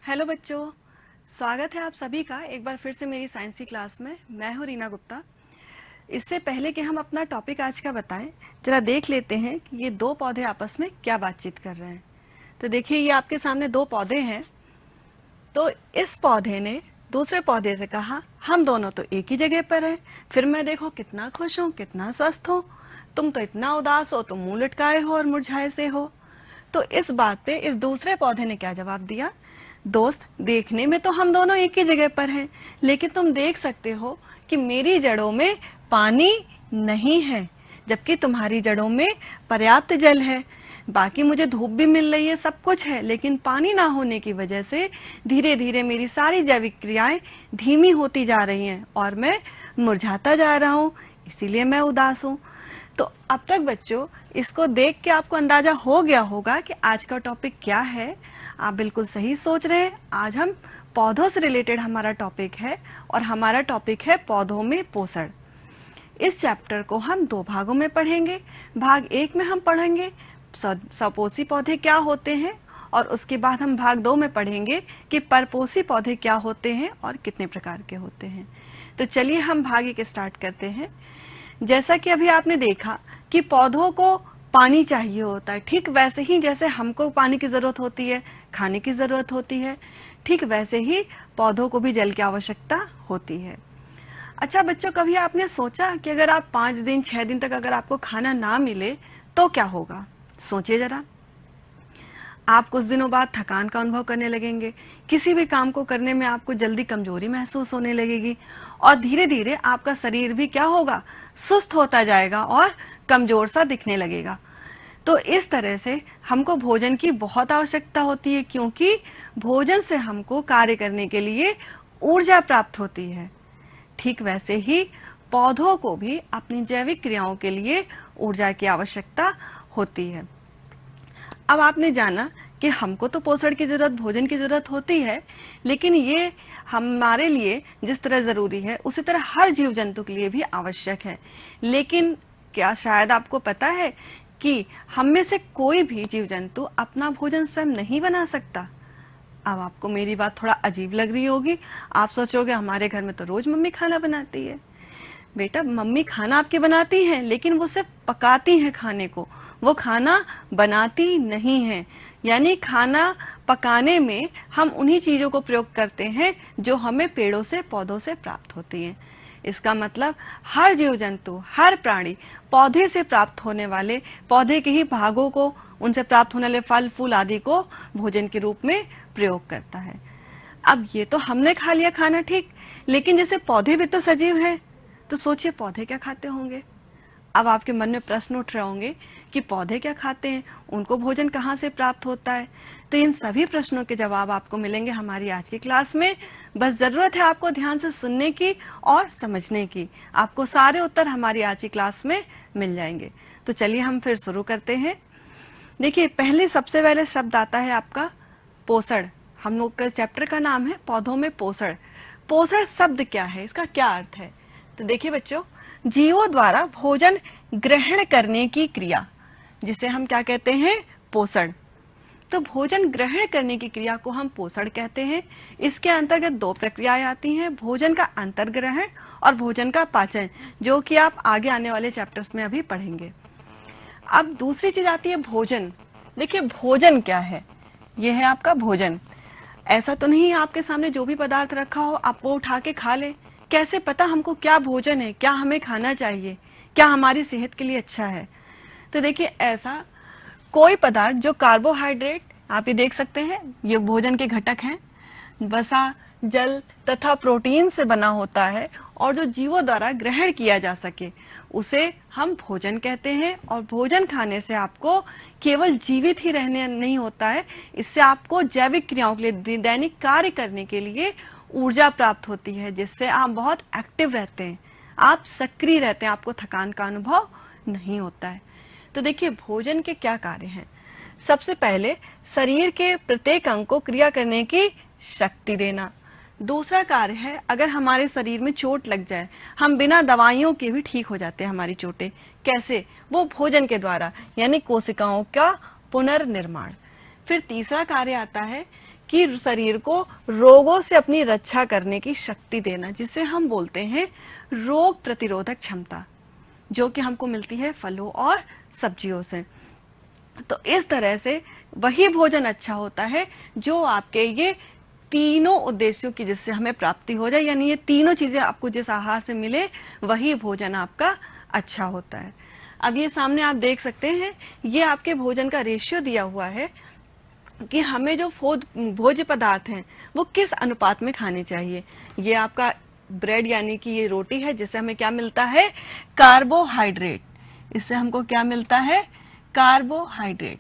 Hello बच्चों, स्वागत है आप सभी का एक बार फिर से मेरी साइंस की क्लास में। मैं हूँ रीना गुप्ता। इससे पहले कि हम अपना टॉपिक आज का बताएं, जरा देख लेते हैं कि ये दो पौधे आपस में क्या बातचीत कर रहे हैं। तो देखिए, ये आपके सामने दो पौधे हैं। तो इस पौधे ने दूसरे पौधे से कहा, हम दोनों तो एक ही जगह पर हैं, फिर मैं देखो कितना खुश हूँ, कितना स्वस्थ हूँ। तुम तो इतना उदास हो, तुम मुंह लटकाए हो और मुरझाए से हो। तो इस बात पे इस दूसरे पौधे ने क्या जवाब दिया, दोस्त देखने में तो हम दोनों एक ही जगह पर हैं, लेकिन तुम देख सकते हो कि मेरी जड़ों में पानी नहीं है, जबकि तुम्हारी जड़ों में पर्याप्त जल है। बाकी मुझे धूप भी मिल रही है, सब कुछ है, लेकिन पानी ना होने की वजह से धीरे धीरे मेरी सारी जैविक क्रियाएं धीमी होती जा रही हैं और मैं मुरझाता जा रहा हूँ, इसीलिए मैं उदास हूँ। तो अब तक बच्चों, इसको देख के आपको अंदाजा हो गया होगा कि आज का टॉपिक क्या है। आप बिल्कुल सही सोच रहे हैं। आज हम पौधों से रिलेटेड हमारा टॉपिक है और हमारा टॉपिक है पौधों में पोषण। इस चैप्टर को हम दो भागों में पढ़ेंगे। भाग एक में हम पढ़ेंगे सपोषी पौधे क्या होते हैं और उसके बाद हम भाग दो में पढ़ेंगे कि परपोषी पौधे क्या होते हैं और कितने प्रकार के होते हैं। तो चलिए हम भाग एक स्टार्ट करते हैं। जैसा कि अभी आपने देखा कि पौधों को पानी चाहिए होता है, ठीक वैसे ही जैसे हमको पानी की जरूरत होती है, खाने की जरूरत होती है, ठीक वैसे ही पौधों को भी जल की आवश्यकता होती है। अच्छा बच्चों, कभी आपने सोचा कि अगर आप 5 दिन 6 दिन तक अगर आपको खाना ना मिले तो क्या होगा? सोचिए जरा। आप कुछ दिनों बाद थकान का अनुभव करने लगेंगे, किसी भी काम को करने में आपको जल्दी कमजोरी महसूस होने लगेगी और धीरे धीरे आपका शरीर भी क्या होगा, सुस्त होता जाएगा और कमजोर सा दिखने लगेगा। तो इस तरह से हमको भोजन की बहुत आवश्यकता होती है, क्योंकि भोजन से हमको कार्य करने के लिए ऊर्जा प्राप्त होती है। ठीक वैसे ही पौधों को भी अपनी जैविक क्रियाओं के लिए ऊर्जा की आवश्यकता होती है। अब आपने जाना कि हमको तो पोषण की जरूरत, भोजन की जरूरत होती है, लेकिन ये हमारे लिए जिस तरह जरूरी है उसी तरह हर जीव जंतु के लिए भी आवश्यक है। लेकिन क्या शायद आपको पता है कि हम में से कोई भी जीव जंतु अपना भोजन स्वयं नहीं बना सकता? अब आपको मेरी बात थोड़ा अजीब लग रही होगी। आप सोचोगे हमारे घर में तो रोज मम्मी खाना बनाती है। बेटा, मम्मी खाना आपकी बनाती हैं, लेकिन वो सिर्फ पकाती हैं खाने को, वो खाना बनाती नहीं है। यानी खाना पकाने में हम उन्हीं चीजों को प्रयोग करते हैं जो हमें पेड़ों से, पौधों से प्राप्त होती हैं। इसका मतलब हर जीव जंतु, हर प्राणी पौधे से प्राप्त होने वाले, पौधे के ही भागों को, उनसे प्राप्त होने वाले फल फूल आदि को भोजन के रूप में प्रयोग करता है। अब ये तो हमने खा लिया खाना, ठीक, लेकिन जैसे पौधे भी तो सजीव हैं, तो सोचिए पौधे क्या खाते होंगे। अब आपके मन में प्रश्न उठ रहे होंगे कि पौधे क्या खाते हैं, उनको भोजन कहाँ से प्राप्त होता है। तो इन सभी प्रश्नों के जवाब आपको मिलेंगे हमारी आज की क्लास में। बस जरूरत है आपको ध्यान से सुनने की और समझने की। आपको सारे उत्तर हमारी आज की क्लास में मिल जाएंगे। तो चलिए हम फिर शुरू करते हैं। देखिए, पहले सबसे पहले शब्द आता है आपका पोषण। हम लोग का चैप्टर का नाम है पौधों में पोषण। पोषण शब्द क्या है, इसका क्या अर्थ है? तो देखिए बच्चों, जीवों द्वारा भोजन ग्रहण करने की क्रिया, जिसे हम क्या कहते हैं, पोषण। तो भोजन ग्रहण करने की क्रिया को हम पोषण कहते हैं। इसके अंतर्गत दो प्रक्रियाएं आती हैं, भोजन का अंतर्ग्रहण और भोजन का पाचन, जो कि आप आगे आने वाले चैप्टर्स में अभी पढ़ेंगे। अब दूसरी चीज आती है भोजन। देखिए, भोजन क्या है? यह है आपका भोजन। ऐसा तो नहीं आपके सामने जो भी पदार्थ रखा हो आप वो उठा के खा ले। कैसे पता हमको क्या भोजन है, क्या हमें खाना चाहिए, क्या हमारी सेहत के लिए अच्छा है? तो देखिए, ऐसा कोई पदार्थ जो कार्बोहाइड्रेट, आप ये देख सकते हैं, ये भोजन के घटक हैं, वसा, जल तथा प्रोटीन से बना होता है और जो जीवों द्वारा ग्रहण किया जा सके उसे हम भोजन कहते हैं। और भोजन खाने से आपको केवल जीवित ही रहने नहीं होता है, इससे आपको जैविक क्रियाओं के लिए, दैनिक कार्य करने के लिए ऊर्जा प्राप्त होती है, जिससे आप बहुत एक्टिव रहते हैं, आप सक्रिय रहते हैं, आपको थकान का अनुभव नहीं होता है। तो देखिए, भोजन के क्या कार्य हैं। सबसे पहले शरीर के प्रत्येक अंग को क्रिया करने की शक्ति देना। दूसरा कार्य है, अगर हमारे शरीर में चोट लग जाए, हम बिना दवाइयों के भी ठीक हो जाते हैं हमारी चोटें। कैसे? वो भोजन के द्वारा, यानी कोशिकाओं का पुनर्निर्माण। फिर तीसरा कार्य आता है कि शरीर को रोगों से अपनी रक्षा करने की शक्ति देना, जिसे हम बोलते हैं रोग प्रतिरोधक क्षमता, जो कि हमको मिलती है फलों और सब्जियों से। तो इस तरह से वही भोजन अच्छा होता है जो आपके ये तीनों उद्देश्यों की जिससे हमें प्राप्ति हो जाए, यानी ये तीनों चीजें आपको जिस आहार से मिले वही भोजन आपका अच्छा होता है। अब ये सामने आप देख सकते हैं, ये आपके भोजन का रेशियो दिया हुआ है कि हमें जो भोज्य पदार्थ हैं वो किस अनुपात में खाने चाहिए। ये आपका ब्रेड यानी कि ये रोटी है, जिससे हमें क्या मिलता है, कार्बोहाइड्रेट। इससे हमको क्या मिलता है, कार्बोहाइड्रेट।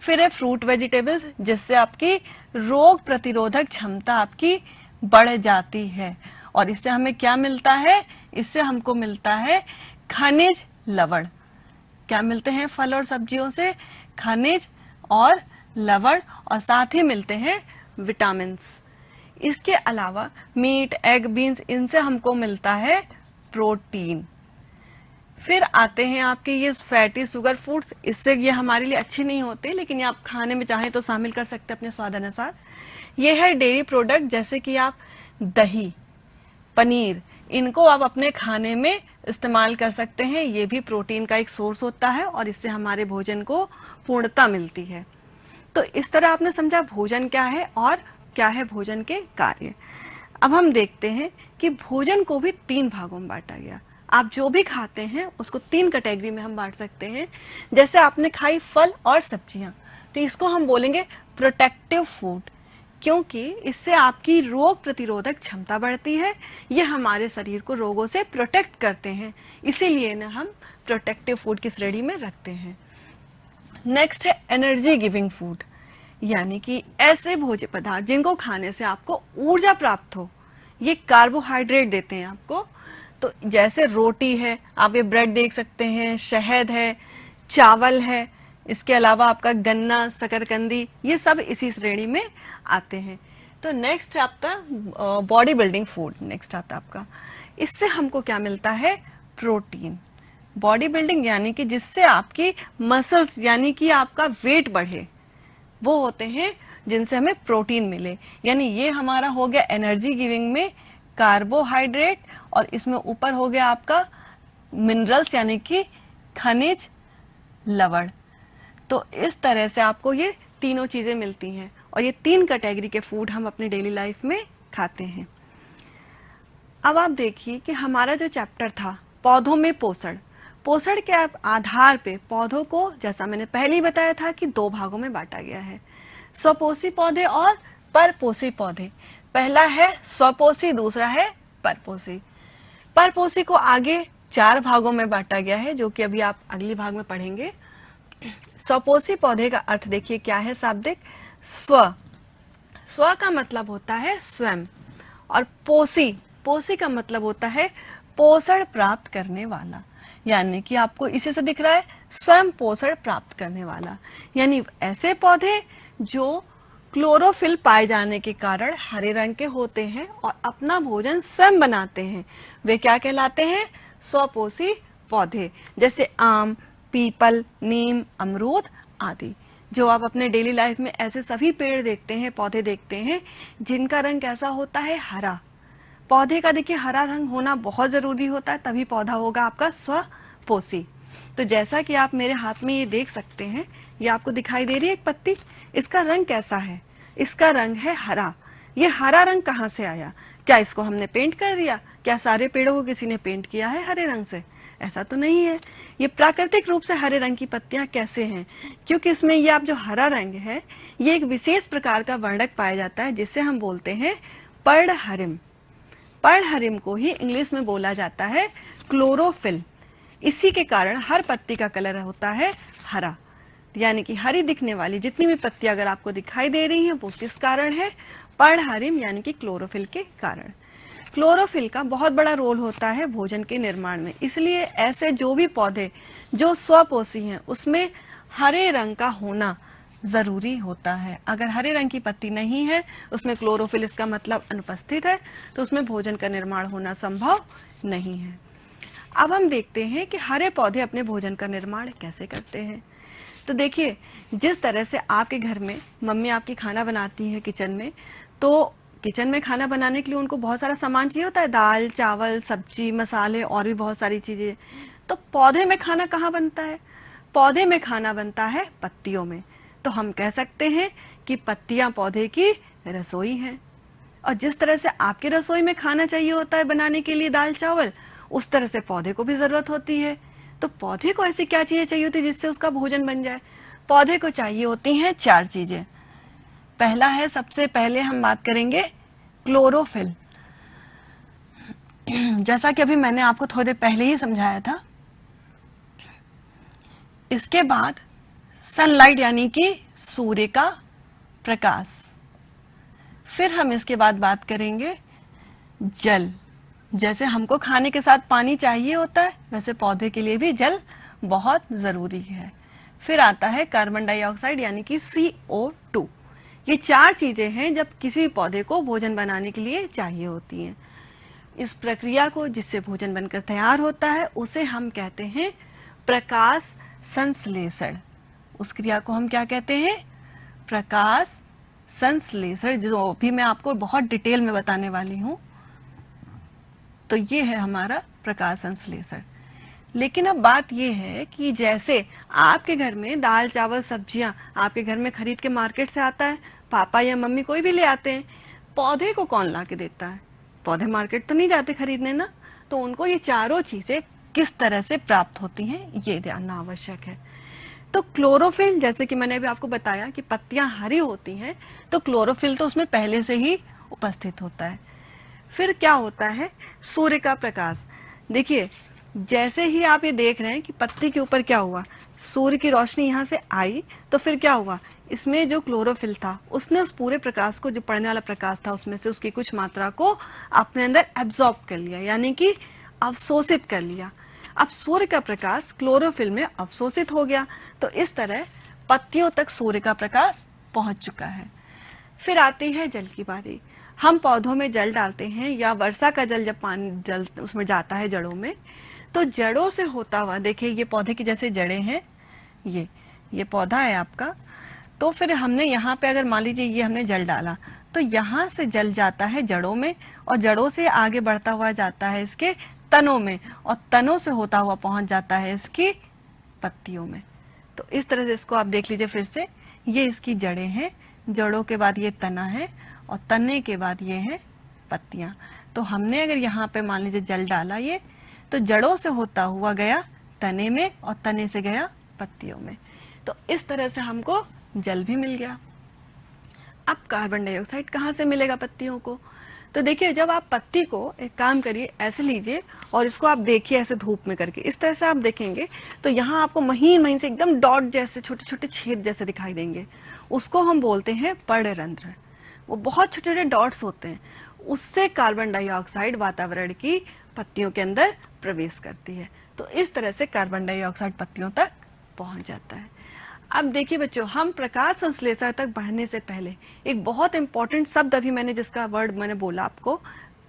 फिर है फ्रूट वेजिटेबल्स, जिससे आपकी रोग प्रतिरोधक क्षमता आपकी बढ़ जाती है। और इससे हमें क्या मिलता है, इससे हमको मिलता है खनिज लवण। क्या मिलते हैं फल और सब्जियों से, खनिज और लवण, और साथ ही मिलते हैं विटामिन्स। इसके अलावा मीट, एग, बीन्स, इनसे हमको मिलता है प्रोटीन। फिर आते हैं आपके ये फैटी शुगर फूड्स, इससे ये हमारे लिए अच्छे नहीं होते, लेकिन ये आप खाने में चाहें तो शामिल कर सकते हैं अपने स्वाद अनुसार। ये है डेयरी प्रोडक्ट, जैसे कि आप दही, पनीर, इनको आप अपने खाने में इस्तेमाल कर सकते हैं। ये भी प्रोटीन का एक सोर्स होता है और इससे हमारे भोजन को पूर्णता मिलती है। तो इस तरह आपने समझा भोजन क्या है और क्या है भोजन के कार्य। अब हम देखते हैं कि भोजन को भी 3 भागों में बांटा गया। आप जो भी खाते हैं उसको 3 कैटेगरी में हम बांट सकते हैं। जैसे आपने खाई फल और सब्जियां, तो इसको हम बोलेंगे प्रोटेक्टिव फूड, क्योंकि इससे आपकी रोग प्रतिरोधक क्षमता बढ़ती है। ये हमारे शरीर को रोगों से प्रोटेक्ट करते हैं, इसीलिए ना हम प्रोटेक्टिव फूड की श्रेणी में रखते हैं। नेक्स्ट है एनर्जी गिविंग फूड, यानी कि ऐसे भोज्य पदार्थ जिनको खाने से आपको ऊर्जा प्राप्त हो। ये कार्बोहाइड्रेट देते हैं आपको। तो जैसे रोटी है, आप ये ब्रेड देख सकते हैं, शहद है, चावल है, इसके अलावा आपका गन्ना, शकरकंदी, ये सब इसी श्रेणी में आते हैं। तो नेक्स्ट आपका बॉडी बिल्डिंग फूड, नेक्स्ट आता आपका। इससे हमको क्या मिलता है, प्रोटीन। बॉडी बिल्डिंग यानी कि जिससे आपकी मसल्स यानी कि आपका वेट बढ़े, वो होते हैं जिनसे हमें प्रोटीन मिले। यानी ये हमारा हो गया एनर्जी गिविंग में कार्बोहाइड्रेट, और इसमें ऊपर हो गया आपका मिनरल्स यानी कि खनिज लवण। तो इस तरह से आपको ये तीनों चीजें मिलती हैं और ये 3 कैटेगरी के फूड हम अपनी डेली लाइफ में खाते हैं। अब आप देखिए कि हमारा जो चैप्टर था पौधों में पोषण, पोषण के आधार पे पौधों को, जैसा मैंने पहले ही बताया था, कि 2 भागों में बांटा गया है, स्वपोषी पौधे और परपोषी पौधे। पहला है स्वपोषी, दूसरा है परपोषी। परपोषी को आगे 4 भागों में बांटा गया है, जो कि अभी आप अगली भाग में पढ़ेंगे। स्वपोषी पौधे का अर्थ देखिए क्या है शाब्दिक, स्व। स्व का मतलब होता है स्वयं, और पोषी, पोषी का मतलब होता है पोषण प्राप्त करने वाला। यानी कि आपको इसी से दिख रहा है स्वयं पोषण प्राप्त करने वाला, यानी ऐसे पौधे जो क्लोरोफिल पाए जाने के कारण हरे रंग के होते हैं और अपना भोजन स्वयं बनाते हैं, वे क्या कहलाते हैं, स्वपोषी पौधे। जैसे आम, पीपल, नीम, अमरूद आदि। जो आप अपने डेली लाइफ में ऐसे सभी पेड़ देखते हैं, पौधे देखते हैं, जिनका रंग कैसा होता है, हरा। पौधे का देखिए हरा रंग होना बहुत जरूरी होता है, तभी पौधा होगा आपका स्वपोषी। तो जैसा कि आप मेरे हाथ में ये देख सकते हैं, ये आपको दिखाई दे रही है एक पत्ती, इसका रंग कैसा है, इसका रंग है हरा। ये हरा रंग कहाँ से आया, क्या इसको हमने पेंट कर दिया, क्या सारे पेड़ों को किसी ने पेंट किया है हरे रंग से, ऐसा तो नहीं है। ये प्राकृतिक रूप से हरे रंग की पत्तियां कैसे हैं, क्योंकि इसमें ये आप जो हरा रंग है, ये एक विशेष प्रकार का वर्णक पाया जाता है, जिसे हम बोलते हैं पर्णहरिम। पर्णहरिम को ही इंग्लिश में बोला जाता है क्लोरोफिल। इसी के कारण हर पत्ती का कलर होता है हरा, यानी कि हरी दिखने वाली जितनी भी पत्तियां अगर आपको दिखाई दे रही हैं, वो किस कारण है, पर्णहरिम यानी कि क्लोरोफिल के कारण। क्लोरोफिल का बहुत बड़ा रोल होता है भोजन के निर्माण में, इसलिए ऐसे जो भी पौधे जो स्वपोषी हैं उसमें हरे रंग का होना जरूरी होता है। अगर हरे रंग की पत्ती नहीं है, उसमें क्लोरोफिल, इसका मतलब अनुपस्थित है, तो उसमें भोजन का निर्माण होना संभव नहीं है। अब हम देखते हैं कि हरे पौधे अपने भोजन का निर्माण कैसे करते हैं। तो देखिए, जिस तरह से आपके घर में मम्मी आपकी खाना बनाती है किचन में, तो किचन में खाना बनाने के लिए उनको बहुत सारा सामान चाहिए होता है, दाल, चावल, सब्जी, मसाले और भी बहुत सारी चीजें। तो पौधे में खाना कहाँ बनता है? पौधे में खाना बनता है पत्तियों में। तो हम कह सकते हैं कि पत्तियां पौधे की रसोई है। और जिस तरह से आपके रसोई में खाना चाहिए होता है बनाने के लिए दाल चावल, उस तरह से पौधे को भी जरूरत होती है। तो पौधे को ऐसी क्या चीजें चाहिए होती है जिससे उसका भोजन बन जाए? पौधे को चाहिए होती हैं 4 चीजें। पहला है, सबसे पहले हम बात करेंगे क्लोरोफिल। जैसा कि अभी मैंने आपको थोड़ी देर पहले ही समझाया था। इसके बाद सनलाइट यानी कि सूर्य का प्रकाश। फिर हम इसके बाद बात करेंगे जल। जैसे हमको खाने के साथ पानी चाहिए होता है, वैसे पौधे के लिए भी जल बहुत जरूरी है। फिर आता है कार्बन डाइऑक्साइड यानी कि CO2। ये 4 चीजें हैं जब किसी भी पौधे को भोजन बनाने के लिए चाहिए होती हैं। इस प्रक्रिया को, जिससे भोजन बनकर तैयार होता है, उसे हम कहते हैं प्रकाश संश्लेषण। उस क्रिया को हम क्या कहते हैं? प्रकाश संश्लेषण, जो भी मैं आपको बहुत डिटेल में बताने वाली हूं। तो ये है हमारा प्रकाश संश्लेषण। लेकिन अब बात ये है कि जैसे आपके घर में दाल, चावल, सब्जियां आपके घर में खरीद के मार्केट से आता है, पापा या मम्मी कोई भी ले आते हैं, पौधे को कौन ला के देता है? पौधे मार्केट तो नहीं जाते खरीदने ना। तो उनको ये चारों चीजें किस तरह से प्राप्त होती हैं, ये जानना आवश्यक है। तो क्लोरोफिल, जैसे कि मैंने अभी आपको बताया कि पत्तियां हरी होती हैं, तो क्लोरोफिल तो उसमें पहले से ही उपस्थित होता है। फिर क्या होता है? सूर्य का प्रकाश। देखिए, जैसे ही आप ये देख रहे हैं कि पत्ती के ऊपर क्या हुआ, सूर्य की रोशनी यहाँ से आई, तो फिर क्या हुआ, इसमें जो क्लोरोफिल था उसने उस पूरे प्रकाश को, जो पड़ने वाला प्रकाश था, उसमें से उसकी कुछ मात्रा को अपने अंदर एब्जॉर्ब कर लिया, यानी कि अवशोषित कर लिया। अब सूर्य का प्रकाश क्लोरोफिल में अवशोषित हो गया, तो इस तरह पत्तियों तक सूर्य का प्रकाश पहुंच चुका है। फिर आती है जल की बारी। हम पौधों में जल डालते हैं, या वर्षा का जल, जब पानी जल उसमें जाता है जड़ों में, तो जड़ों से होता हुआ, देखिए ये पौधे की जैसे जड़ें हैं, ये पौधा है आपका। तो फिर हमने यहाँ पे, अगर मान लीजिए ये हमने जल डाला, तो यहाँ से जल जाता है जड़ों में, और जड़ों से आगे बढ़ता हुआ जाता है इसके तनों में, और तनों से होता हुआ पहुंच जाता है इसकी पत्तियों में। तो इस तरह से इसको आप देख लीजिए फिर से, ये इसकी जड़ें हैं, जड़ों के बाद ये तना है, और तने के बाद ये है पत्तियां। तो हमने अगर यहाँ पे मान लीजिए जल डाला, ये तो जड़ों से होता हुआ गया तने में, और तने से गया पत्तियों में। तो इस तरह से हमको जल भी मिल गया। अब कार्बन डाइऑक्साइड कहाँ से मिलेगा पत्तियों को? तो देखिए, जब आप पत्ती को, एक काम करिए, ऐसे लीजिए और इसको आप देखिए ऐसे धूप में करके, इस तरह से आप देखेंगे तो यहाँ आपको महीन महीन से एकदम डॉट जैसे, छोटे छोटे छेद जैसे दिखाई देंगे। उसको हम बोलते हैं पर्णरंध्र। वो बहुत छोटे छोटे डॉट्स होते हैं, उससे कार्बन डाइऑक्साइड वातावरण की पत्तियों के अंदर प्रवेश करती है। तो इस तरह से कार्बन डाइऑक्साइड पत्तियों तक पहुंच जाता है। अब देखिए बच्चों, हम प्रकाश संश्लेषण तक बढ़ने से पहले एक बहुत इंपॉर्टेंट शब्द, अभी मैंने जिसका वर्ड मैंने बोला आपको,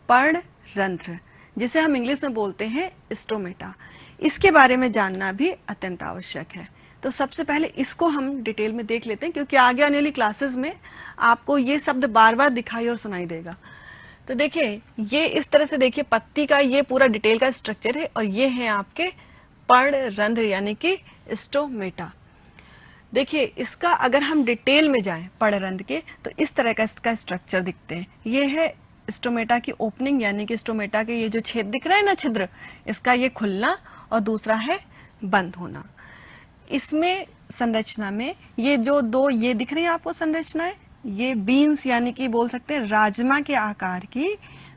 पर्णरंध्र, जिसे हम इंग्लिश में बोलते हैं स्टोमेटा, इसके बारे में जानना भी अत्यंत आवश्यक है। तो सबसे पहले इसको हम डिटेल में देख लेते हैं, क्योंकि आगे आने वाली क्लासेस में आपको ये शब्द बार बार दिखाई और सुनाई देगा। तो देखिए, ये इस तरह से देखिए, पत्ती का ये पूरा डिटेल का स्ट्रक्चर है, और ये है आपके पर्णरंध्र यानी कि स्टोमेटा। देखिए, इसका अगर हम डिटेल में जाएं पर्णरंध्र के, तो इस तरह का इसका स्ट्रक्चर दिखते हैं। ये है स्टोमेटा की ओपनिंग, यानी कि स्टोमेटा के ये जो छेद दिख रहा है ना, छिद्र, इसका ये खुलना, और दूसरा है बंद होना। इसमें संरचना में ये जो दो ये दिख रही है आपको संरचनाएं, ये बीन्स यानी कि बोल सकते हैं राजमा के आकार की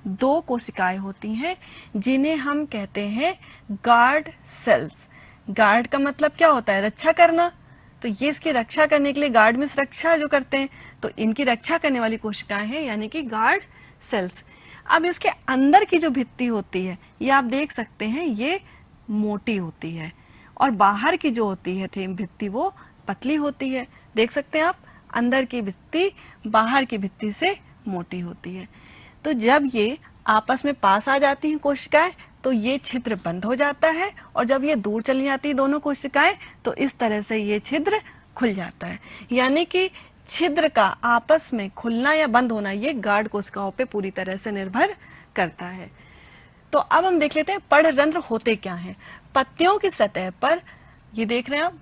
2 कोशिकाएं होती हैं, जिन्हें हम कहते हैं गार्ड सेल्स। गार्ड का मतलब क्या होता है? रक्षा करना। तो ये इसकी रक्षा करने के लिए, गार्ड में रक्षा जो करते हैं, तो इनकी रक्षा करने वाली कोशिकाएं हैं, यानी कि गार्ड सेल्स। अब इसके अंदर की जो भित्ति होती है, ये आप देख सकते हैं, ये मोटी होती है, और बाहर की जो होती है भित्ति, वो पतली होती है। देख सकते हैं आप, अंदर की भित्ति बाहर की भित्ति से मोटी होती है। तो जब ये आपस में पास आ जाती हैं कोशिकाएं, तो ये छिद्र बंद हो जाता है, और जब ये दूर चली जाती है दोनों कोशिकाएं, तो इस तरह से ये छिद्र खुल जाता है। यानी कि छिद्र का आपस में खुलना या बंद होना ये गार्ड कोशिकाओं पे पूरी तरह से निर्भर करता है। तो अब हम देख लेते हैं पर्णरंध्र होते क्या हैं। पत्तियों की सतह पर ये देख रहे हैं आप,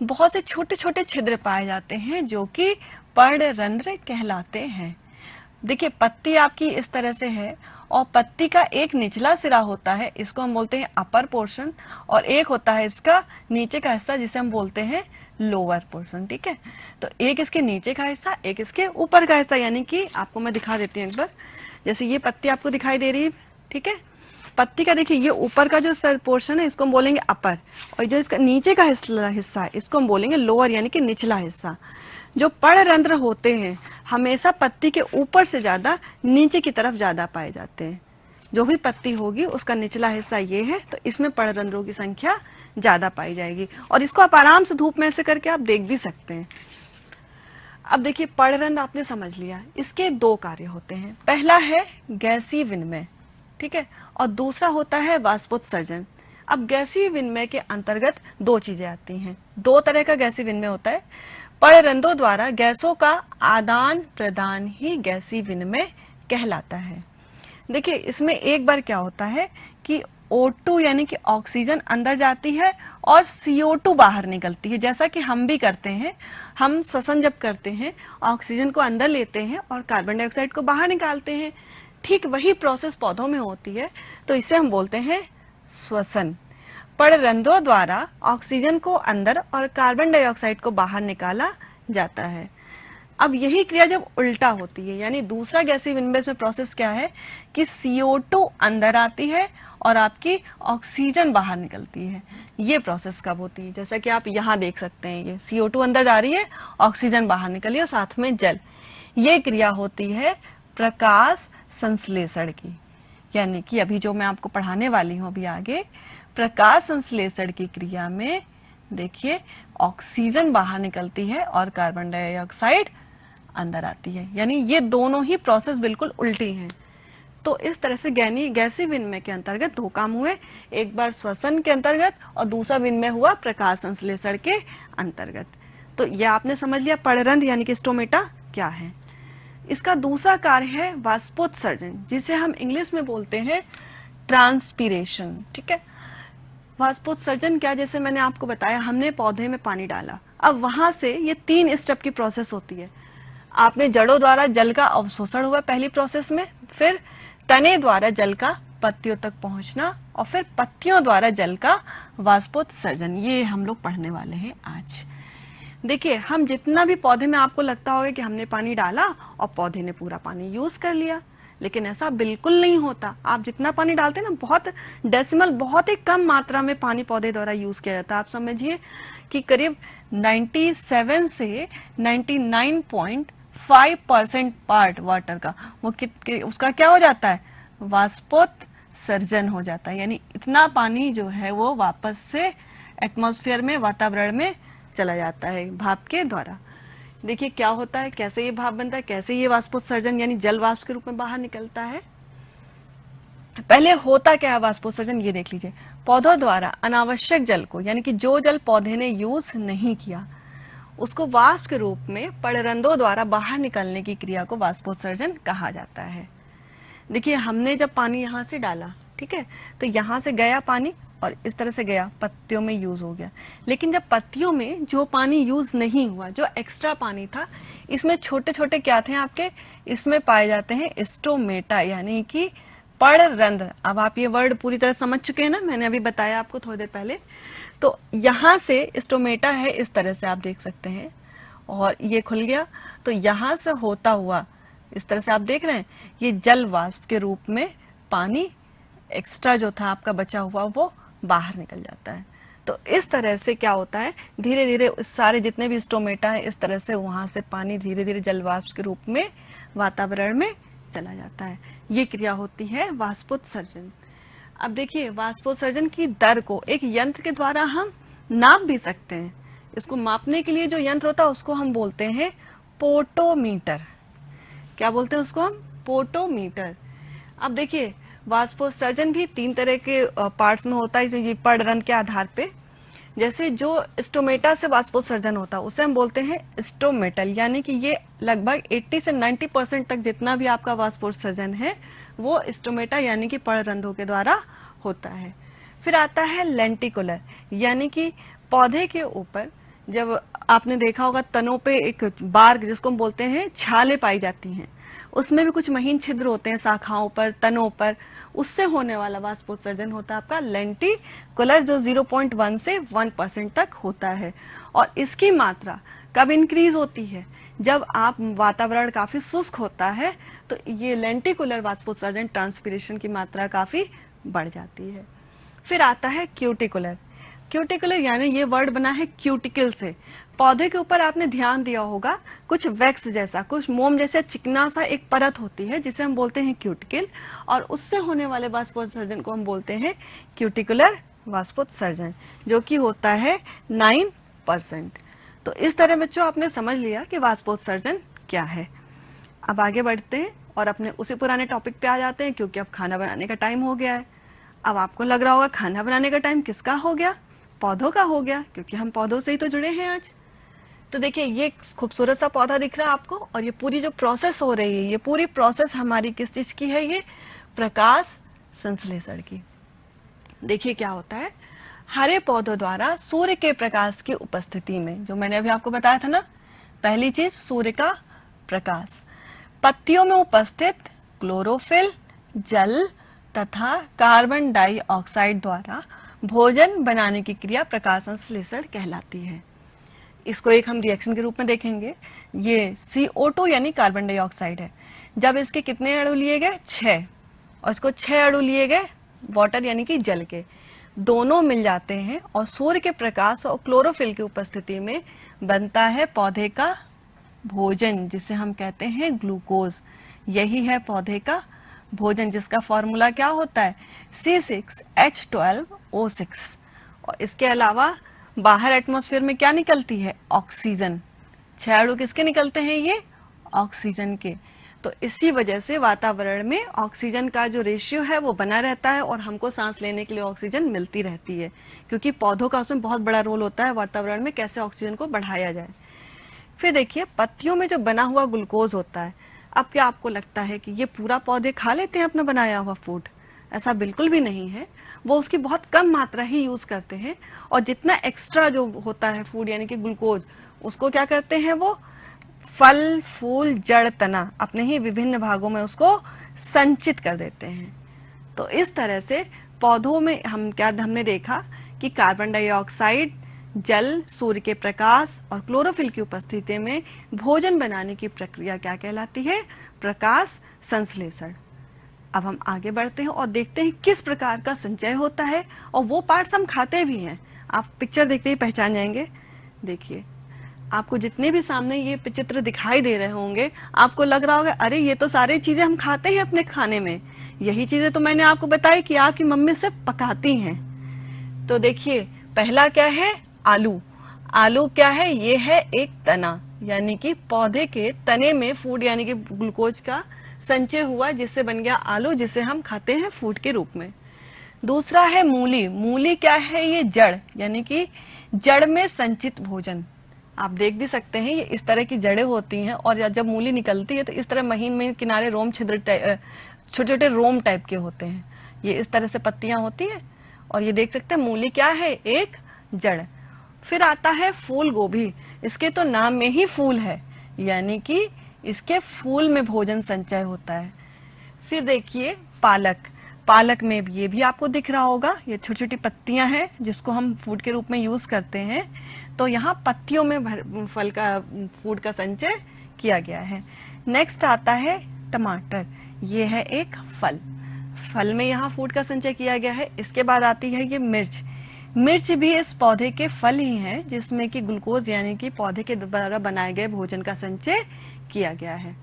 बहुत से छोटे छोटे छिद्र पाए जाते हैं जो कि पर्णरंध्र कहलाते हैं। देखिए पत्ती आपकी इस तरह से है, और पत्ती का एक निचला सिरा होता है, इसको हम बोलते हैं अपर पोर्शन, और एक होता है इसका नीचे का हिस्सा जिसे हम बोलते हैं लोअर पोर्शन। ठीक है, तो एक इसके नीचे का हिस्सा, एक इसके ऊपर का हिस्सा। यानी कि आपको मैं दिखा देती हूँ एक बार, जैसे ये पत्ती आपको दिखाई दे रही है, ठीक है, पत्ती का देखिए ये ऊपर का जो पोर्शन है इसको हम बोलेंगे अपर, और जो इसका नीचे का हिस्सा इसको हम बोलेंगे लोअर यानी कि निचला हिस्सा। जो पर्णरंध्र होते हैं हमेशा पत्ती के ऊपर से ज्यादा नीचे की तरफ ज्यादा पाए जाते हैं। जो भी पत्ती होगी उसका निचला हिस्सा ये है, तो इसमें पर्णरंध्रों की संख्या ज्यादा पाई जाएगी, और इसको आप आराम से धूप में से करके आप देख भी सकते हैं। अब देखिए पर्णरंध्र आपने समझ लिया, इसके दो कार्य होते हैं। पहला है गैसीय विनिमय, ठीक है, और दूसरा होता है वाष्पोत्सर्जन। अब गैसीय विनिमय के अंतर्गत दो चीजें आती हैं। दो तरह का गैसीय विनिमय होता है। पर्णरंध्रों द्वारा गैसों का आदान प्रदान ही गैसीय विनिमय कहलाता है। देखिए इसमें एक बार क्या होता है कि O2 यानी कि ऑक्सीजन अंदर जाती है और CO2 बाहर निकलती है। जैसा कि हम भी करते हैं, हम श्वसन जब करते हैं ऑक्सीजन को अंदर लेते हैं और कार्बन डाइऑक्साइड को बाहर निकालते हैं, ठीक वही प्रोसेस पौधों में होती है, तो इसे हम बोलते हैं श्वसन। पर्णरंध्रों द्वारा ऑक्सीजन को अंदर और कार्बन डाइऑक्साइड को बाहर निकाला जाता है। अब यही क्रिया जब उल्टा होती है, यानी दूसरा गैसीय विनिमय में प्रोसेस क्या है कि CO2 अंदर आती है और आपकी ऑक्सीजन बाहर निकलती है। ये प्रोसेस कब होती है, जैसा कि आप यहाँ देख सकते हैं, ये CO2 अंदर जा रही है, ऑक्सीजन बाहर निकली और साथ में जल। ये क्रिया होती है प्रकाश संश्लेषण की, यानी कि अभी जो मैं आपको पढ़ाने वाली हूँ अभी आगे, प्रकाश संश्लेषण की क्रिया में देखिए ऑक्सीजन बाहर निकलती है और कार्बन डाइऑक्साइड अंदर आती है। यानी ये दोनों ही प्रोसेस बिल्कुल उल्टी हैं। तो इस तरह से गैसीय विनिमय के अंतर्गत दो काम हुए, एक बार श्वसन के अंतर्गत और दूसरा विनिमय हुआ प्रकाश संश्लेषण के अंतर्गत। तो ये आपने समझ लिया पर्णरंध्र यानी कि स्टोमेटा क्या है। इसका दूसरा कार्य है वाष्पोत्सर्जन, जिसे हम इंग्लिश में बोलते हैं ट्रांसपीरेशन। ठीक है, वाष्पोत्सर्जन क्या, जैसे मैंने आपको बताया, हमने पौधे में पानी डाला, अब वहां से ये 3 स्टेप की प्रोसेस होती है। आपने जड़ों द्वारा जल का अवशोषण हुआ पहली प्रोसेस में, फिर तने द्वारा जल का पत्तियों तक पहुंचना, और फिर पत्तियों द्वारा जल का वाष्पोत्सर्जन। ये हम लोग पढ़ने वाले हैं आज। देखिए हम जितना भी पौधे में, आपको लगता होगा कि हमने पानी डाला और पौधे ने पूरा पानी यूज कर लिया, लेकिन ऐसा बिल्कुल नहीं होता। आप जितना पानी डालते हैं ना, बहुत डेसिमल, बहुत ही कम मात्रा में पानी पौधे द्वारा यूज किया जाता है। आप समझिए कि करीब 97 से 99.5% पार्ट वाटर का वो उसका क्या हो जाता है, वाष्पोत्सर्जन हो जाता है। यानी इतना पानी जो है वो वापस से एटमॉस्फेयर में, वातावरण में चला जाता है भाप के द्वारा। देखिए क्या होता है, कैसे ये भाप बनता है, कैसे ये वाष्पोत्सर्जन यानी जल वाष्प के रूप में बाहर निकलता है। पहले होता क्या है वाष्पोत्सर्जन, ये देख लीजिए। पौधों द्वारा अनावश्यक जल को, यानी कि जो जल पौधे ने यूज नहीं किया, उसको वाष्प के रूप में पर्णरंध्रों द्वारा बाहर निकलने की क्रिया को वाष्पोत्सर्जन कहा जाता है। देखिए हमने जब पानी यहाँ से डाला, ठीक है, तो यहाँ से गया पानी और इस तरह से गया, पत्तियों में यूज हो गया। लेकिन जब पत्तियों में जो पानी यूज नहीं हुआ, जो एक्स्ट्रा पानी था, इसमें छोटे छोटे क्या थे आपके, इसमें पाए जाते हैं स्टोमेटा यानी कि पर्णरंध्र। अब आप ये वर्ड पूरी तरह समझ चुके हैं ना, मैंने अभी बताया आपको थोड़ी देर पहले। तो यहाँ से स्टोमेटा है, इस तरह से आप देख सकते हैं, और ये खुल गया, तो यहाँ से होता हुआ इस तरह से आप देख रहे हैं, ये जल वाष्प के रूप में पानी एक्स्ट्रा जो था आपका बचा हुआ वो बाहर निकल जाता है। तो इस तरह से क्या होता है, धीरे धीरे सारे जितने भी स्टोमेटा है, इस तरह से वहां से पानी धीरे धीरे जल वाष्प के रूप में वातावरण में चला जाता है। ये क्रिया होती है वाष्पोत्सर्जन। अब देखिए वाष्पोत्सर्जन की दर को एक यंत्र के द्वारा हम नाप भी सकते हैं। इसको मापने के लिए जो यंत्र होता है उसको हम बोलते हैं पोटोमीटर। क्या बोलते हैं उसको हम, पोटोमीटर। अब देखिए वाष्पोत्सर्जन भी 3 तरह के पार्ट्स में होता है, ये पर्णरंध्र के आधार पे। जैसे जो स्टोमेटा से वाष्पोत्सर्जन होता है उसे हम बोलते हैं स्टोमेटल, यानी कि ये लगभग 80 से 90% तक जितना भी आपका वाष्पोत्सर्जन है वो स्टोमेटा यानी कि पर्णरंध्रों के द्वारा होता है। फिर आता है लेंटिकुलर, यानी कि पौधे के ऊपर जब आपने देखा होगा तनों पे एक बार्ग जिसको हम बोलते हैं छाले पाई जाती हैं, उसमें भी कुछ महीन छिद्र होते हैं शाखाओं पर, तनों पर, उससे होने वाला वाष्पोत्सर्जन होता है आपका लेंटिकुलर, जो 0.1 से 1% तक होता है। और इसकी मात्रा कब इंक्रीज होती है? जब आप वातावरण काफी शुष्क होता है तो ये लेंटिकुलर वाष्पोत्सर्जन, ट्रांसपिरेशन की मात्रा काफी बढ़ जाती है। फिर आता है क्यूटिकुलर। क्यूटिकुलर यानी ये वर्ड बना है क्यूटिकल से। पौधे के ऊपर आपने ध्यान दिया होगा कुछ वैक्स जैसा, कुछ मोम जैसा चिकना सा एक परत होती है जिसे हम बोलते हैं क्यूटिकल, और उससे होने वाले वाष्पोत्सर्जन को हम बोलते हैं क्यूटिकुलर वाष्पोत्सर्जन, जो कि होता है 9%। तो इस तरह बच्चों आपने समझ लिया कि वाष्पोत्सर्जन क्या है। अब आगे बढ़ते हैं और अपने उसी पुराने टॉपिक पे आ जाते हैं, क्योंकि अब खाना बनाने का टाइम हो गया है। अब आपको लग रहा होगा खाना बनाने का टाइम किसका हो गया? पौधों का हो गया, क्योंकि हम पौधों से ही तो जुड़े हैं आज। तो देखिए ये खूबसूरत सा पौधा दिख रहा है आपको, और ये पूरी जो प्रोसेस हो रही है, ये पूरी प्रोसेस हमारी किस चीज की है? ये प्रकाश संश्लेषण की। देखिए क्या होता है, हरे पौधों द्वारा सूर्य के प्रकाश की उपस्थिति में, जो मैंने अभी आपको बताया था ना, पहली चीज सूर्य का प्रकाश, पत्तियों में उपस्थित क्लोरोफिल, जल तथा कार्बन डाइऑक्साइड द्वारा भोजन बनाने की क्रिया प्रकाश संश्लेषण कहलाती है। इसको एक हम रिएक्शन के रूप में देखेंगे। ये CO2 यानी कार्बन डाइऑक्साइड है। जब इसके कितने अणु लिए गए? 6, और इसको 6 अणु लिए गए वाटर यानी कि जल के, दोनों मिल जाते हैं और सूर्य के प्रकाश और क्लोरोफिल की उपस्थिति में बनता है पौधे का भोजन, जिसे हम कहते हैं ग्लूकोज। यही है पौधे का भोजन, जिसका फॉर्मूला क्या होता है? C6H12O6। और इसके अलावा बाहर एटमॉस्फेयर में क्या निकलती है? ऑक्सीजन। 6 अणु किसके निकलते हैं? ये ऑक्सीजन के। तो इसी वजह से वातावरण में ऑक्सीजन का जो रेशियो है वो बना रहता है और हमको सांस लेने के लिए ऑक्सीजन मिलती रहती है, क्योंकि पौधों का उसमें बहुत बड़ा रोल होता है वातावरण में कैसे ऑक्सीजन को बढ़ाया जाए। फिर देखिए पत्तियों में जो बना हुआ ग्लूकोज होता है, अब क्या आपको लगता है कि ये पूरा पौधे खा लेते हैं अपना बनाया हुआ फूड? ऐसा बिल्कुल भी नहीं है, वो उसकी बहुत कम मात्रा ही यूज करते हैं, और जितना एक्स्ट्रा जो होता है फूड यानी कि ग्लूकोज, उसको क्या करते हैं? वो फल, फूल, जड़, तना अपने ही विभिन्न भागों में उसको संचित कर देते हैं। तो इस तरह से पौधों में हमने देखा कि कार्बन डाइऑक्साइड, जल, सूर्य के प्रकाश और क्लोरोफिल की उपस्थिति में भोजन बनाने की प्रक्रिया क्या कहलाती है? प्रकाश संश्लेषण। अब हम आगे बढ़ते हैं और देखते हैं किस प्रकार का संचय होता है, और वो पार्ट्स हम खाते भी हैं। आप पिक्चर देखते ही पहचान जाएंगे। देखिए आपको जितने भी सामने ये चित्र दिखाई दे रहे होंगे, आपको लग रहा होगा अरे ये तो सारी चीजें हम खाते हैं अपने खाने में, यही चीजें तो मैंने आपको बताई कि आपकी मम्मी से पकाती हैं। तो देखिए पहला क्या है? आलू। आलू क्या है? ये है एक तना, यानी कि पौधे के तने में फूड यानी कि ग्लूकोज का संचय हुआ, जिससे बन गया आलू, जिसे हम खाते हैं फूड के रूप में। दूसरा है मूली। मूली क्या है? ये जड़, यानी कि जड़ में संचित भोजन। आप देख भी सकते हैं ये इस तरह की जड़ें होती हैं, और जब मूली निकलती है तो इस तरह महीन महीन किनारे रोम छिद्र, छोटे छोटे रोम टाइप के होते हैं। ये इस तरह से पत्तियां होती हैं, और ये देख सकते हैं मूली क्या है? एक जड़। फिर आता है फूल गोभी। इसके तो नाम में ही फूल है, यानी कि इसके फूल में भोजन संचय होता है। फिर देखिए पालक। पालक में ये भी आपको दिख रहा होगा, ये छोटी छोटी पत्तियां हैं जिसको हम फूड के रूप में यूज करते हैं। तो यहाँ पत्तियों में फल का फूड का संचय किया गया है। नेक्स्ट आता है टमाटर। ये है एक फल, फल में यहाँ फूड का संचय किया गया है। इसके बाद आती है ये मिर्च। मिर्च भी इस पौधे के फल ही हैं, जिसमें कि ग्लूकोज यानी कि पौधे के द्वारा बनाए गए भोजन का संचय किया गया है।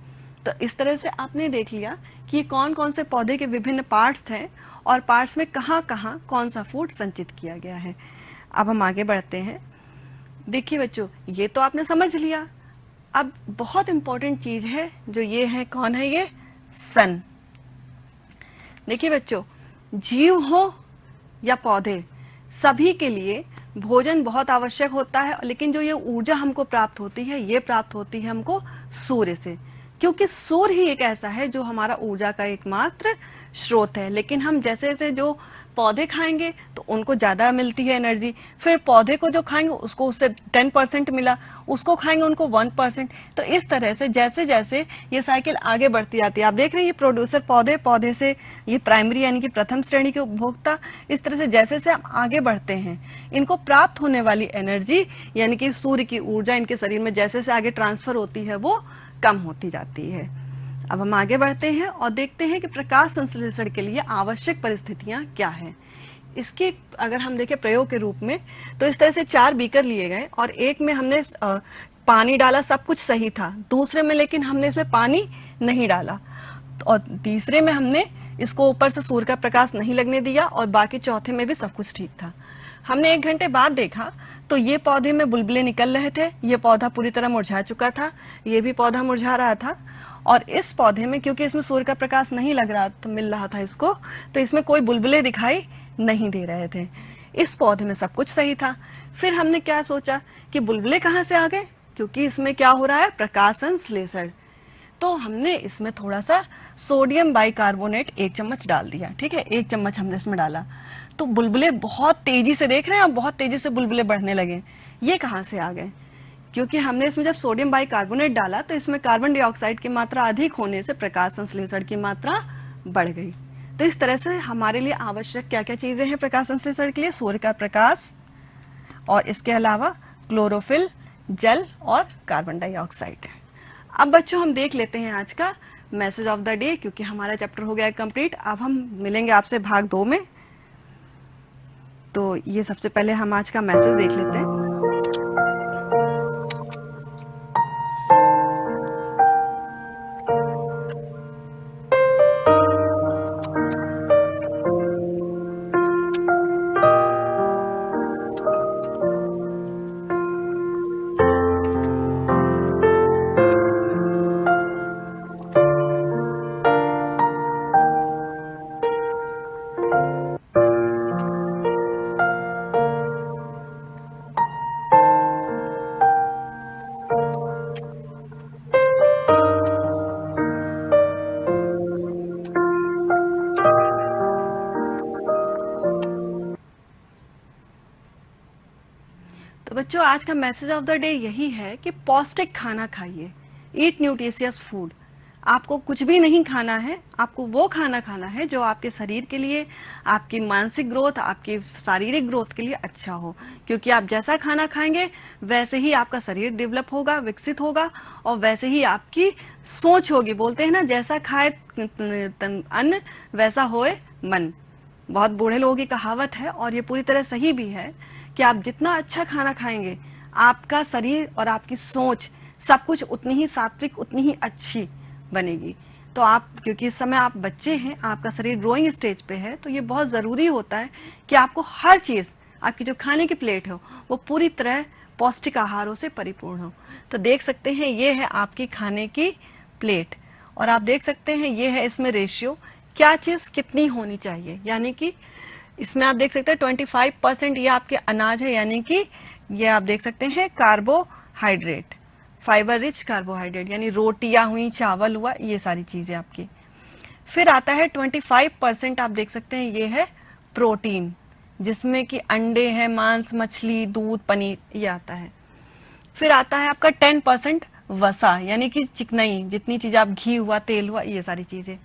तो इस तरह से आपने देख लिया कि कौन कौन से पौधे के विभिन्न पार्ट्स हैं और पार्ट्स में कहाँ कहाँ कौन सा फूड संचित किया गया है। अब हम आगे बढ़ते हैं। देखिए बच्चों, ये तो आपने समझ लिया। अब बहुत इंपॉर्टेंट चीज है जो ये है, कौन है ये? सन। देखिए बच्चों, जीव हो या पौधे, सभी के लिए भोजन बहुत आवश्यक होता है, लेकिन जो ये ऊर्जा हमको प्राप्त होती है, ये प्राप्त होती है हमको सूर्य से, क्योंकि सूर्य ही एक ऐसा है जो हमारा ऊर्जा का एकमात्र स्रोत है। लेकिन हम जैसे जैसे जो पौधे खाएंगे तो उनको ज्यादा मिलती है एनर्जी, फिर पौधे को जो खाएंगे उसको उससे 10% मिला, उसको खाएंगे उनको 1%। तो इस तरह से जैसे जैसे ये साइकिल आगे बढ़ती जाती है, आप देख रहे हैं ये प्रोड्यूसर पौधे, पौधे से ये प्राइमरी यानी कि प्रथम श्रेणी के उपभोक्ता। इस तरह से जैसे जैसे हम आगे बढ़ते हैं, इनको प्राप्त होने वाली एनर्जी यानी कि सूर्य की ऊर्जा इनके शरीर में जैसे जैसे आगे ट्रांसफर होती है वो कम होती जाती है। अब हम आगे बढ़ते हैं और देखते हैं कि प्रकाश संश्लेषण के लिए आवश्यक परिस्थितियां क्या है। इसके अगर हम देखें प्रयोग के रूप में, तो इस तरह से 4 बीकर लिए गए और एक में हमने पानी डाला, सब कुछ सही था। दूसरे में लेकिन हमने इसमें पानी नहीं डाला, और तीसरे में हमने इसको ऊपर से सूर्य का प्रकाश नहीं लगने दिया, और बाकी चौथे में भी सब कुछ ठीक था। हमने 1 घंटे बाद देखा तो ये पौधे में बुलबुले निकल रहे थे, ये पौधा पूरी तरह मुरझा चुका था, ये भी पौधा मुरझा रहा था। और इस पौधे में क्योंकि इसमें सूर्य का प्रकाश नहीं लग रहा था, मिल रहा था इसको, तो इसमें कोई बुलबुले दिखाई नहीं दे रहे थे। इस पौधे में सब कुछ सही था। फिर हमने क्या सोचा कि बुलबुले कहाँ से आ गए, क्योंकि इसमें क्या हो रहा है, प्रकाश संश्लेषण। तो हमने इसमें थोड़ा सा सोडियम बाइकार्बोनेट 1 चम्मच डाल दिया, ठीक है, 1 चम्मच हमने इसमें डाला। तो बुलबुले बहुत तेजी से, देख रहे हैं आप, बहुत तेजी से बुलबुले बढ़ने लगे। ये कहाँ से आ गए, क्योंकि हमने इसमें जब सोडियम बाइकार्बोनेट डाला तो इसमें कार्बन डाइऑक्साइड की मात्रा अधिक होने से प्रकाश संश्लेषण की मात्रा बढ़ गई। तो इस तरह से हमारे लिए आवश्यक क्या क्या चीजें हैं प्रकाश संश्लेषण के लिए, सूर्य का प्रकाश और इसके अलावा क्लोरोफिल, जल और कार्बन डाइऑक्साइड। अब बच्चों हम देख लेते हैं आज का मैसेज ऑफ द डे, क्योंकि हमारा चैप्टर हो गया कंप्लीट। अब हम मिलेंगे आपसे भाग 2 में। तो ये सबसे पहले हम आज का मैसेज देख लेते हैं। तो बच्चों आज का मैसेज ऑफ द डे यही है कि पौष्टिक खाना खाइए, ईट न्यूट्रिशियस फूड। आपको कुछ भी नहीं खाना है, आपको वो खाना खाना है जो आपके शरीर के लिए, आपकी मानसिक ग्रोथ, आपकी शारीरिक ग्रोथ के लिए अच्छा हो, क्योंकि आप जैसा खाना खाएंगे वैसे ही आपका शरीर डेवलप होगा, विकसित होगा, और वैसे ही आपकी सोच होगी। बोलते हैं ना, जैसा खाए अन्न वैसा होए मन। बहुत बूढ़े लोगों की कहावत है, और ये पूरी तरह सही भी है कि आप जितना अच्छा खाना खाएंगे, आपका शरीर और आपकी सोच सब कुछ उतनी ही सात्विक, उतनी ही अच्छी बनेगी। तो आप, क्योंकि इस समय आप बच्चे हैं, आपका शरीर ग्रोइंग स्टेज पे है, तो ये बहुत जरूरी होता है कि आपको हर चीज, आपकी जो खाने की प्लेट हो वो पूरी तरह पौष्टिक आहारों से परिपूर्ण हो। तो देख सकते हैं ये है आपकी खाने की प्लेट, और आप देख सकते हैं ये है इसमें रेशियो, क्या चीज कितनी होनी चाहिए। यानी कि इसमें आप देख सकते हैं 25% ये आपके अनाज है, यानी कि ये आप देख सकते हैं कार्बोहाइड्रेट, फाइबर रिच कार्बोहाइड्रेट, यानी रोटियां हुई, चावल हुआ, ये सारी चीजें आपकी। फिर आता है 25% आप देख सकते हैं ये है प्रोटीन, जिसमें कि अंडे हैं, मांस, मछली, दूध, पनीर, ये आता है। फिर आता है आपका 10% वसा, यानी कि चिकनाई, जितनी चीज आप, घी हुआ, तेल हुआ, ये सारी चीजें।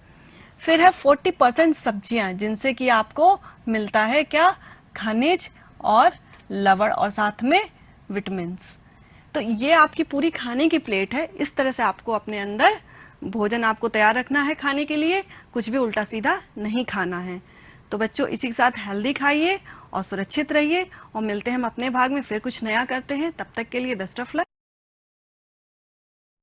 फिर है 40% सब्जियां, जिनसे कि आपको मिलता है क्या, खनिज और लवण, और साथ में विटामिन। तो ये आपकी पूरी खाने की प्लेट है। इस तरह से आपको अपने अंदर भोजन आपको तैयार रखना है खाने के लिए, कुछ भी उल्टा सीधा नहीं खाना है। तो बच्चों इसी के साथ हेल्दी खाइए और सुरक्षित रहिए, और मिलते हैं हम अपने भाग में, फिर कुछ नया करते हैं। तब तक के लिए बेस्ट ऑफ लक।